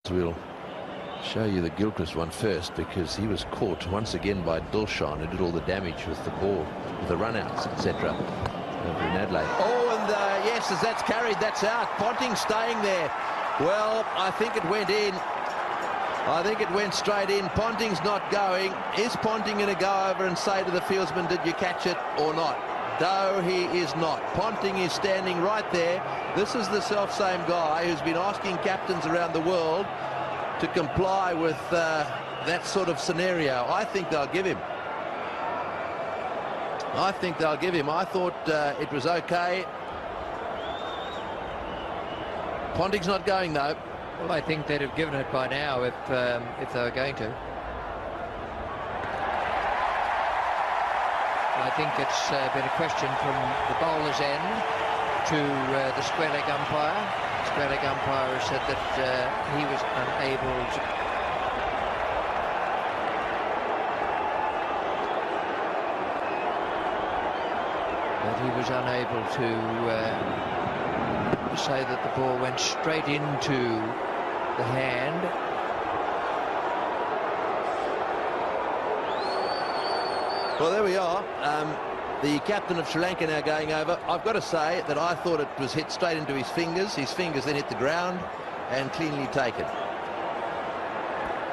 We'll show you the Gilchrist one first, because he was caught once again by Dilshan, who did all the damage with the ball, with the runouts, etc. over in Adelaide. Oh, and yes, as that's carried, that's out. Ponting staying there. Well, I think it went in. I think it went straight in. Ponting's not going. Is Ponting going to go over and say to the fieldsman, did you catch it or not? No, he is not. Ponting is standing right there. This is the self-same guy who's been asking captains around the world to comply with that sort of scenario. I think they'll give him. I think they'll give him. I thought it was okay. Ponting's not going, though. Well, I think they'd have given it by now if they were going to. I think it's been a question from the bowler's end to the square leg umpire. The square leg umpire has said that he was unable to say that the ball went straight into the hand. Well, there we are. The captain of Sri Lanka now going over. I've got to say that I thought it was hit straight into his fingers. His fingers then hit the ground and cleanly taken.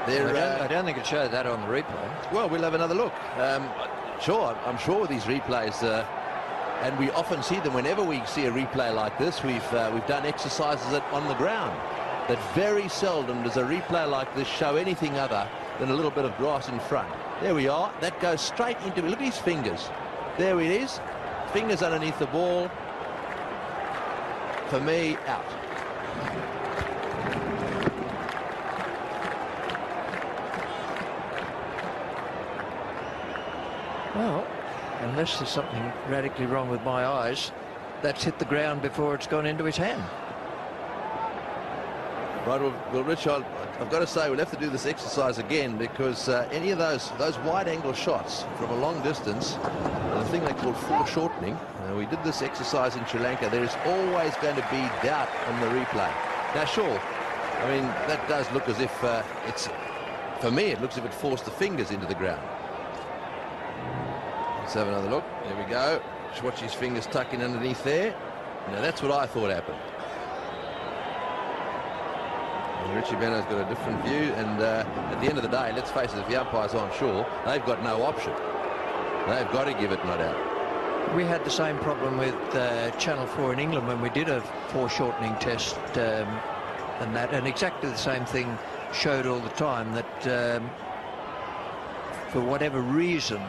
I don't think it showed that on the replay. Well, we'll have another look. Sure, I'm sure with these replays, and we often see them whenever we see a replay like this. We've done exercises on the ground. But very seldom does a replay like this show anything other than a little bit of grass in front. There we are. That goes straight into it. Look at his fingers. There it is. Fingers underneath the ball. For me, out. Well, unless there's something radically wrong with my eyes, that's hit the ground before it's gone into his hand. Right, well, Rich, I've got to say we'll have to do this exercise again, because any of those wide-angle shots from a long distance, the thing they call foreshortening, we did this exercise in Sri Lanka, there is always going to be doubt on the replay. Now, sure, I mean, that does look as if for me, it looks as if it forced the fingers into the ground. Let's have another look. There we go. Just watch his fingers tuck in underneath there. Now, that's what I thought happened. Richie Benaud's got a different view, and at the end of the day, let's face it, if the umpires aren't sure, they've got no option. They've got to give it not out. We had the same problem with Channel 4 in England when we did a foreshortening test and exactly the same thing showed all the time that for whatever reason